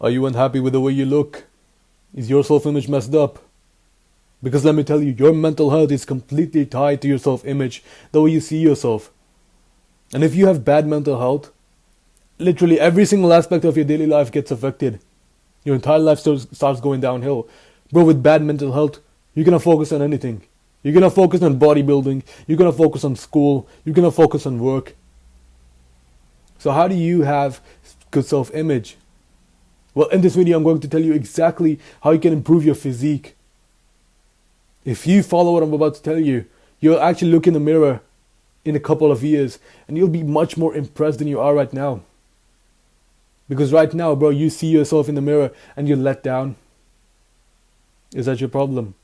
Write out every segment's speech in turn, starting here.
Are you unhappy with the way you look? Is your self-image messed up? Because let me tell you, your mental health is completely tied to your self-image, the way you see yourself. And if you have bad mental health, literally every single aspect of your daily life gets affected. Your entire life starts going downhill. Bro, with bad mental health, you're going to focus on anything. You're going to focus on bodybuilding. You're going to focus on school. You're going to focus on work. So how do you have good self-image? Well, in this video, I'm going to tell you exactly how you can improve your physique. If you follow what I'm about to tell you, you'll actually look in the mirror in a couple of years and you'll be much more impressed than you are right now. Because right now, bro, you see yourself in the mirror and you're let down. Is that your problem?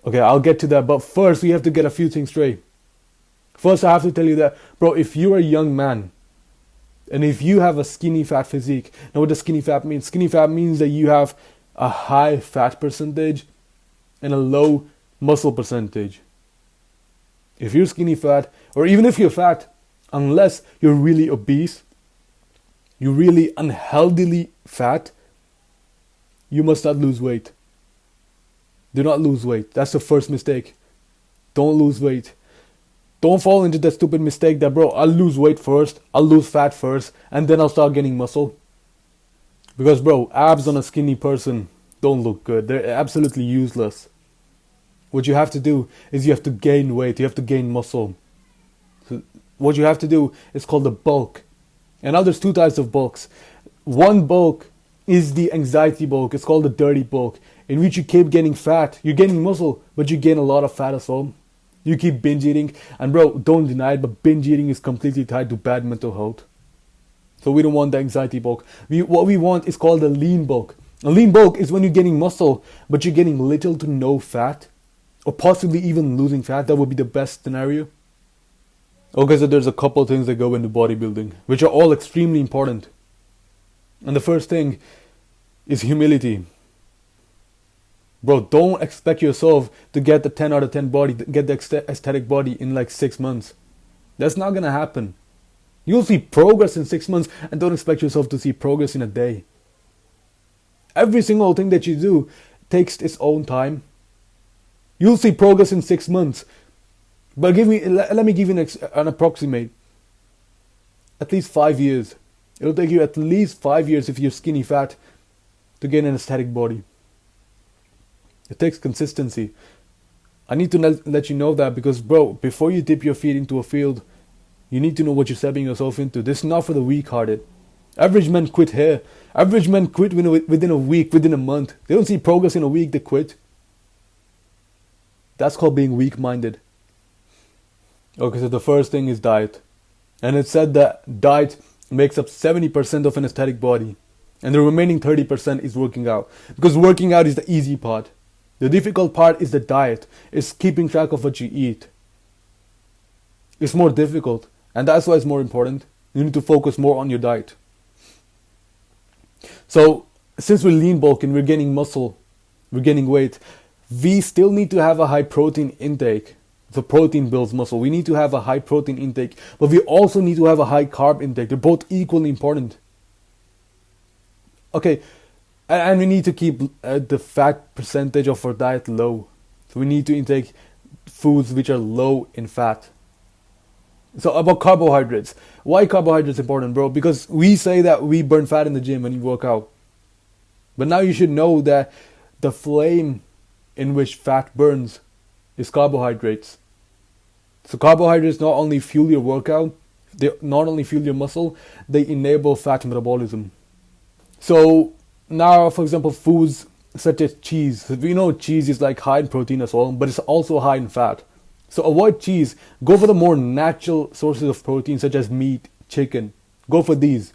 Okay, I'll get to that, but first we have to get a few things straight. First, I have to tell you that, bro, if you're a young man and if you have a skinny fat physique, now what does skinny fat mean? Skinny fat means that you have a high fat percentage and a low muscle percentage. If you're skinny fat, or even if you're fat, unless you're really obese, you're really unhealthily fat, you must not lose weight. Do not lose weight. That's the first mistake. Don't lose weight. Don't fall into that stupid mistake that, bro, I'll lose weight first, I'll lose fat first, and then I'll start getting muscle. Because, bro, abs on a skinny person don't look good. They're absolutely useless. What you have to do is you have to gain weight. You have to gain muscle. So what you have to do is called the bulk. And now there's two types of bulks. One bulk is the anxiety bulk. It's called the dirty bulk, in which you keep getting fat. You're gaining muscle, but you gain a lot of fat as well. You keep binge eating. And bro, don't deny it, but binge eating is completely tied to bad mental health. So we don't want the anxiety bulk. What we want is called the lean bulk. A lean bulk is when you're getting muscle, but you're getting little to no fat. Or possibly even losing fat. That would be the best scenario. Okay, so there's a couple things that go into bodybuilding, which are all extremely important. And the first thing is humility. Bro, don't expect yourself to get the 10 out of 10 body, get the aesthetic body in like 6 months. That's not gonna happen. You'll see progress in 6 months, and don't expect yourself to see progress in a day. Every single thing that you do takes its own time. You'll see progress in 6 months. But let me give you an approximate. At least 5 years. It'll take you at least 5 years if you're skinny fat to get an aesthetic body. It takes consistency. I need to let you know that because, bro, before you dip your feet into a field, you need to know what you're stepping yourself into. This is not for the weak-hearted. Average men quit here. Average men quit within a week, within a month. They don't see progress in a week, they quit. That's called being weak-minded. Okay, so the first thing is diet. And it's said that diet makes up 70% of an aesthetic body. And the remaining 30% is working out. Because working out is the easy part. The difficult part is the diet. It's keeping track of what you eat. It's more difficult. And that's why it's more important. You need to focus more on your diet. So, since we're lean bulking, we're gaining muscle, we're gaining weight, we still need to have a high protein intake. The protein builds muscle. We need to have a high protein intake, but we also need to have a high carb intake. They're both equally important. Okay, and we need to keep the fat percentage of our diet low. So we need to intake foods which are low in fat. So about carbohydrates. Why carbohydrates important, bro? Because we say that we burn fat in the gym when you work out. But now you should know that the flame in which fat burns is carbohydrates. So carbohydrates not only fuel your workout, they not only fuel your muscle, they enable fat metabolism. So now, for example, foods such as cheese. So we know cheese is like high in protein as well, but it's also high in fat. So avoid cheese. Go for the more natural sources of protein such as meat, chicken. Go for these.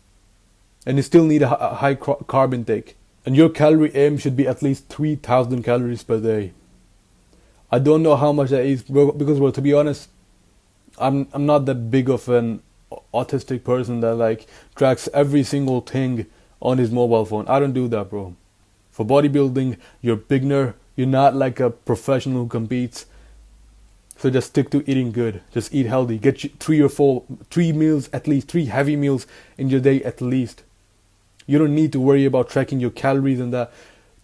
And you still need a high carb intake. And your calorie aim should be at least 3,000 calories per day. I don't know how much that is because, well, to be honest, I'm not that big of an autistic person that like tracks every single thing on his mobile phone. I don't do that, bro. For bodybuilding, you're a beginner. You're not like a professional who competes. So just stick to eating good. Just eat healthy. Get 3 meals at least, 3 heavy meals in your day at least. You don't need to worry about tracking your calories and that.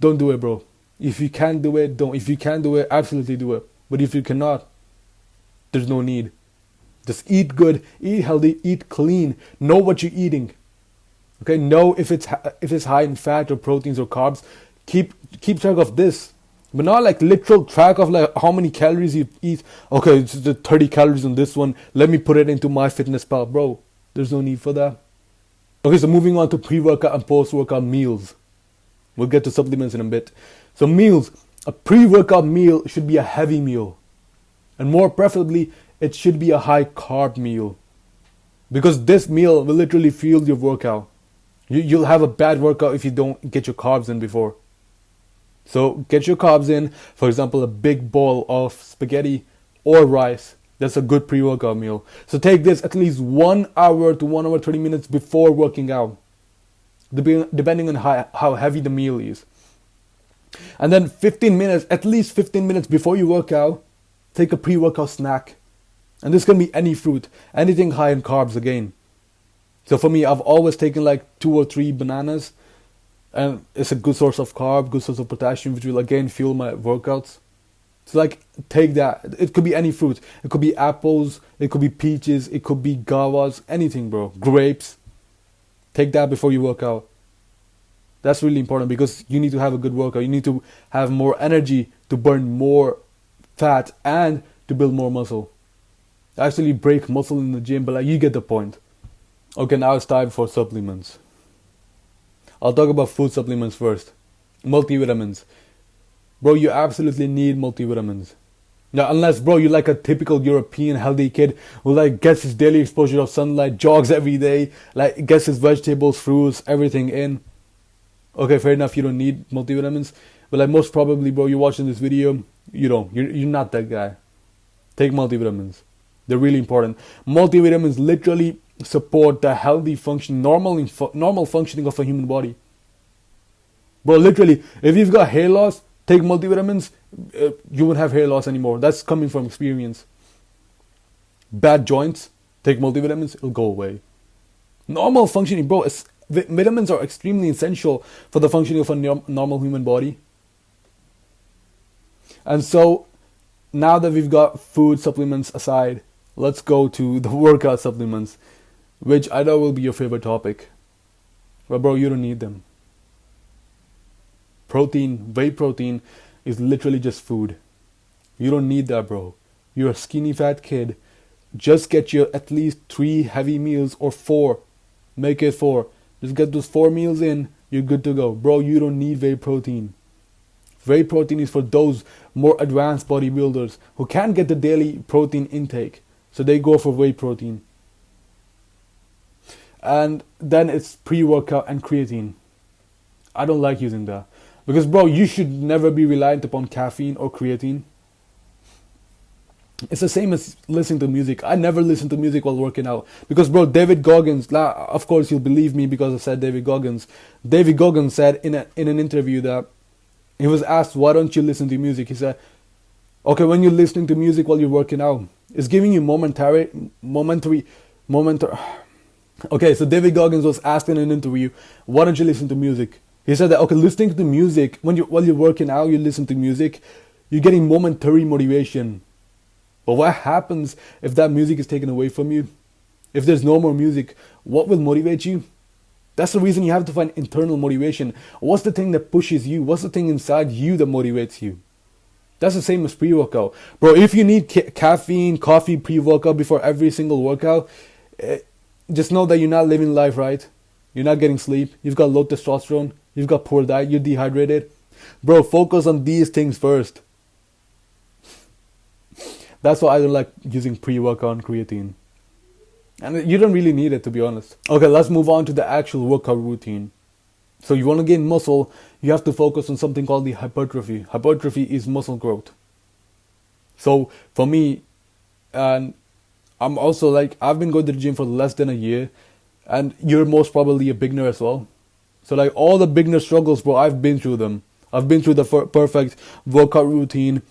Don't do it, bro. If you can do it, don't. If you can do it, absolutely do it. But if you cannot, there's no need. Just eat good, eat healthy, eat clean. Know what you're eating. Okay, know if it's high in fat or proteins or carbs. Keep track of this, but not like literal track of like how many calories you eat. Okay, it's the 30 calories on this one. Let me put it into MyFitnessPal, bro. There's no need for that. Okay, so moving on to pre-workout and post-workout meals. We'll get to supplements in a bit. So meals, a pre-workout meal should be a heavy meal, and more preferably, it should be a high carb meal, because this meal will literally fuel your workout. You'll have a bad workout if you don't get your carbs in before. So get your carbs in. For example, a big bowl of spaghetti or rice. That's a good pre-workout meal. So take this at least 1 hour to 1 hour 30 minutes before working out, depending on how heavy the meal is. And then 15 minutes, at least 15 minutes before you work out, take a pre-workout snack. And this can be any fruit, anything high in carbs again. So for me, I've always taken like 2 or 3 bananas, and it's a good source of carb, good source of potassium, which will again fuel my workouts. So like, take that. It could be any fruit. It could be apples, it could be peaches, it could be guavas, anything, bro. Grapes. Take that before you work out. That's really important, because you need to have a good workout. You need to have more energy to burn more fat and to build more muscle. Actually break muscle in the gym, but like, you get the point. Okay, now it's time for supplements. I'll talk about food supplements first. Multivitamins. Bro, you absolutely need multivitamins. Now, unless, bro, you're like a typical European healthy kid who like gets his daily exposure of sunlight, jogs every day, like gets his vegetables, fruits, everything in. Okay, fair enough, you don't need multivitamins. But like, most probably, bro, you're watching this video, you're not that guy. Take multivitamins. They're really important. Multivitamins literally support the healthy function, normal functioning of a human body. Bro, literally, if you've got hair loss, take multivitamins, you won't have hair loss anymore. That's coming from experience. Bad joints, take multivitamins, it'll go away. Normal functioning, bro, vitamins are extremely essential for the functioning of a normal human body. And so, now that we've got food supplements aside, let's go to the workout supplements, which I know will be your favorite topic. But bro, you don't need them. Protein, whey protein is literally just food. You don't need that, bro. You're a skinny fat kid. Just get your at least 3 heavy meals, or 4. Make it 4. Just get those 4 meals in, you're good to go. Bro, you don't need whey protein. Whey protein is for those more advanced bodybuilders who can't get the daily protein intake. So they go for whey protein. And then it's pre-workout and creatine. I don't like using that. Because bro, you should never be reliant upon caffeine or creatine. It's the same as listening to music. I never listen to music while working out. Because bro, David Goggins, of course you'll believe me because I said David Goggins. David Goggins said in an interview that he was asked, why don't you listen to music? He said, okay, when you're listening to music while you're working out, it's giving you momentary. Okay, so David Goggins was asked in an interview, why don't you listen to music? He said that, okay, listening to music, while you're working out, you listen to music, you're getting momentary motivation. But what happens if that music is taken away from you? If there's no more music, what will motivate you? That's the reason you have to find internal motivation. What's the thing that pushes you? What's the thing inside you that motivates you? That's the same as pre-workout. Bro, if you need caffeine, coffee, pre-workout before every single workout, just know that you're not living life right. You're not getting sleep. You've got low testosterone. You've got poor diet. You're dehydrated. Bro, focus on these things first. That's why I don't like using pre-workout and creatine. And you don't really need it, to be honest. Okay, let's move on to the actual workout routine. So you want to gain muscle, you have to focus on something called the hypertrophy. Hypertrophy is muscle growth. So for me, and I'm also like, I've been going to the gym for less than a year, and you're most probably a beginner as well. So like all the beginner struggles, bro, I've been through them. I've been through the perfect workout routine,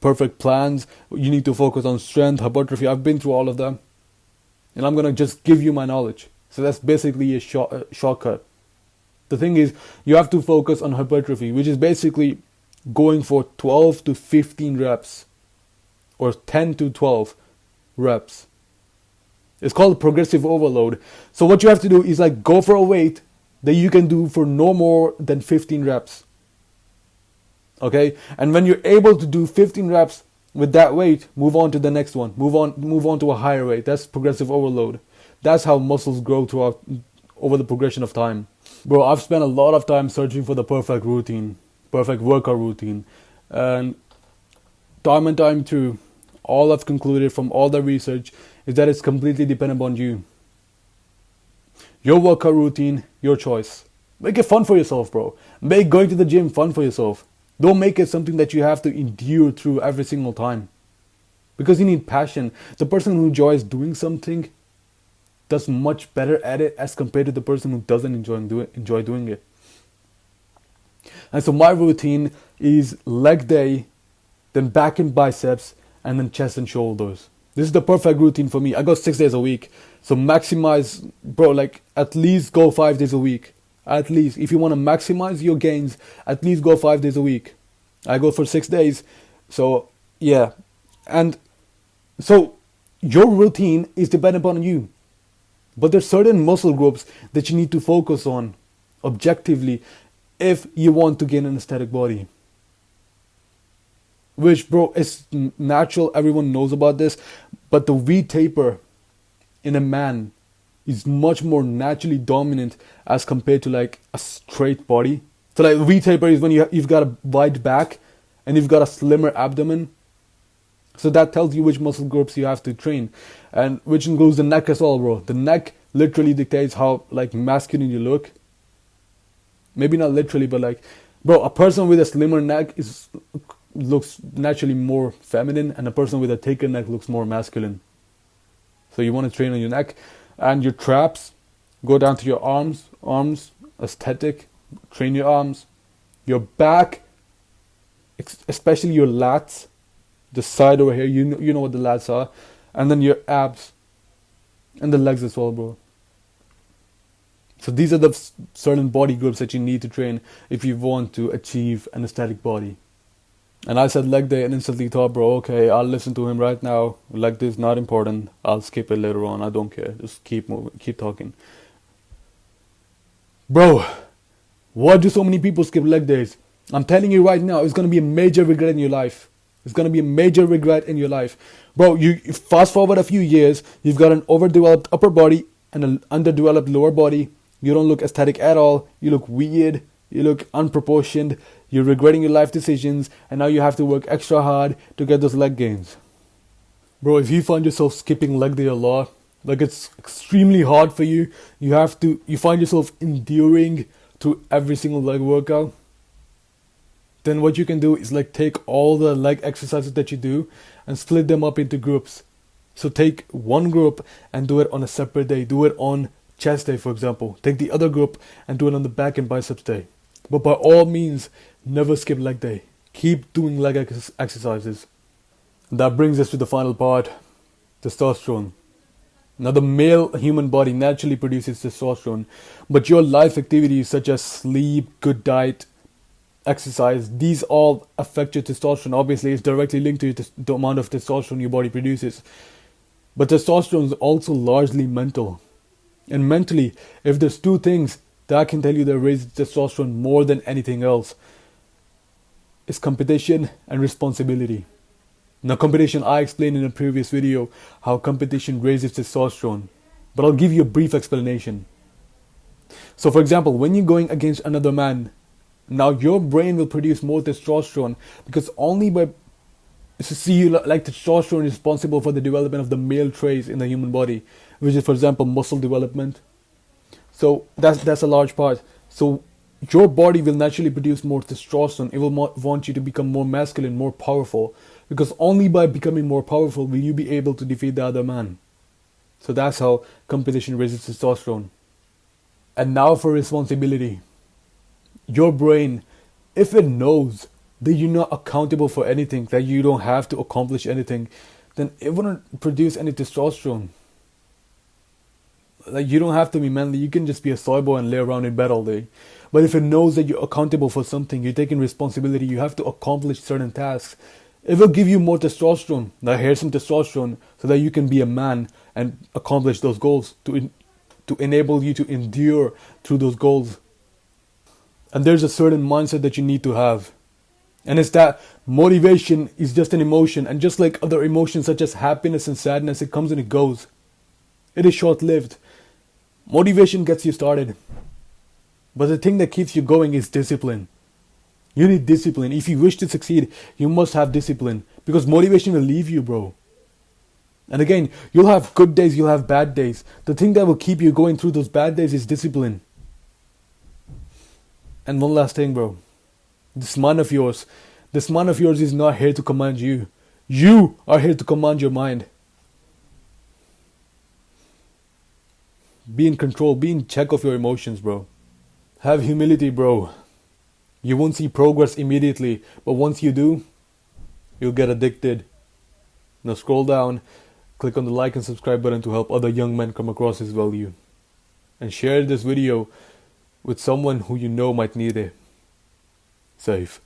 perfect plans. You need to focus on strength, hypertrophy. I've been through all of them. And I'm going to just give you my knowledge. So that's basically a shortcut. The thing is, you have to focus on hypertrophy, which is basically going for 12 to 15 reps or 10 to 12 reps. It's called progressive overload. So what you have to do is like go for a weight that you can do for no more than 15 reps. Okay? And when you're able to do 15 reps with that weight, move on to the next one. Move on to a higher weight. That's progressive overload. That's how muscles grow throughout over the progression of time. Bro, I've spent a lot of time searching for the perfect routine, perfect workout routine. And time and time through, all I've concluded from all the research is that it's completely dependent on you. Your workout routine, your choice. Make it fun for yourself, bro. Make going to the gym fun for yourself. Don't make it something that you have to endure through every single time. Because you need passion. The person who enjoys doing something does much better at it as compared to the person who doesn't enjoy doing it. And so my routine is leg day, then back and biceps, and then chest and shoulders. This is the perfect routine for me. I go 6 days a week. So maximize, bro, like at least go 5 days a week. At least. If you want to maximize your gains, at least go 5 days a week. I go for 6 days. So, yeah. And so your routine is dependent upon you. But there's certain muscle groups that you need to focus on objectively if you want to gain an aesthetic body. Which, bro, is natural. Everyone knows about this. But the V-taper in a man is much more naturally dominant as compared to like a straight body. So like V-taper is when you've got a wide back and you've got a slimmer abdomen. So that tells you which muscle groups you have to train, and which includes the neck as well, bro. The neck literally dictates how like masculine you look. Maybe not literally, but like, bro, a person with a slimmer neck looks naturally more feminine, and a person with a thicker neck looks more masculine. So you want to train on your neck and your traps. Go down to your arms, aesthetic. Train your arms, your back, especially your lats. The side over here, you know what the lats are, and then your abs, and the legs as well, bro. So these are the certain body groups that you need to train if you want to achieve an aesthetic body. And I said leg day and instantly thought, bro, okay, I'll listen to him right now. Leg day is not important. I'll skip it later on. I don't care. Just keep moving, keep talking. Bro, why do so many people skip leg days? I'm telling you right now, it's going to be a major regret in your life. It's going to be a major regret in your life. Bro, you fast forward a few years, you've got an overdeveloped upper body and an underdeveloped lower body. You don't look aesthetic at all. You look weird. You look unproportioned. You're regretting your life decisions, and now you have to work extra hard to get those leg gains. Bro, if you find yourself skipping leg day a lot, like it's extremely hard for you, you find yourself enduring through every single leg workout, then what you can do is like take all the leg exercises that you do and split them up into groups. So take one group and do it on a separate day. Do it on chest day, for example. Take the other group and do it on the back and biceps day. But by all means, never skip leg day. Keep doing leg exercises. That brings us to the final part, testosterone. Now the male human body naturally produces testosterone, but your life activities such as sleep, good diet, exercise, these all affect your testosterone. Obviously, it's directly linked to the amount of testosterone your body produces. But testosterone is also largely mental. And mentally, if there's two things that I can tell you that raise testosterone more than anything else, it's competition and responsibility. Now competition, I explained in a previous video how competition raises testosterone. But I'll give you a brief explanation. So for example, when you're going against another man, now your brain will produce more testosterone because only by like testosterone is responsible for the development of the male traits in the human body, which is, for example, muscle development. So that's a large part. So your body will naturally produce more testosterone. It will want you to become more masculine, more powerful, because only by becoming more powerful will you be able to defeat the other man. So that's how competition raises testosterone. And now for responsibility. Your brain, if it knows that you're not accountable for anything, that you don't have to accomplish anything, then it wouldn't produce any testosterone. like, you don't have to be manly. You can just be a soy boy and lay around in bed all day. But if it knows that you're accountable for something, you're taking responsibility, you have to accomplish certain tasks, it will give you more testosterone. Now here's some testosterone so that you can be a man and accomplish those goals, to enable you to endure through those goals. And there's a certain mindset that you need to have. And it's that motivation is just an emotion. And just like other emotions such as happiness and sadness, it comes and it goes. It is short-lived. Motivation gets you started. But the thing that keeps you going is discipline. You need discipline. If you wish to succeed, you must have discipline. Because motivation will leave you, bro. And again, you'll have good days, you'll have bad days. The thing that will keep you going through those bad days is discipline. And one last thing, bro. This mind of yours is not here to command you. You are here to command your mind. Be in control, be in check of your emotions, bro. Have humility, bro. You won't see progress immediately, but once you do, you'll get addicted. Now scroll down, click on the like and subscribe button to help other young men come across this value. And share this video with someone who you know might need it. Safe.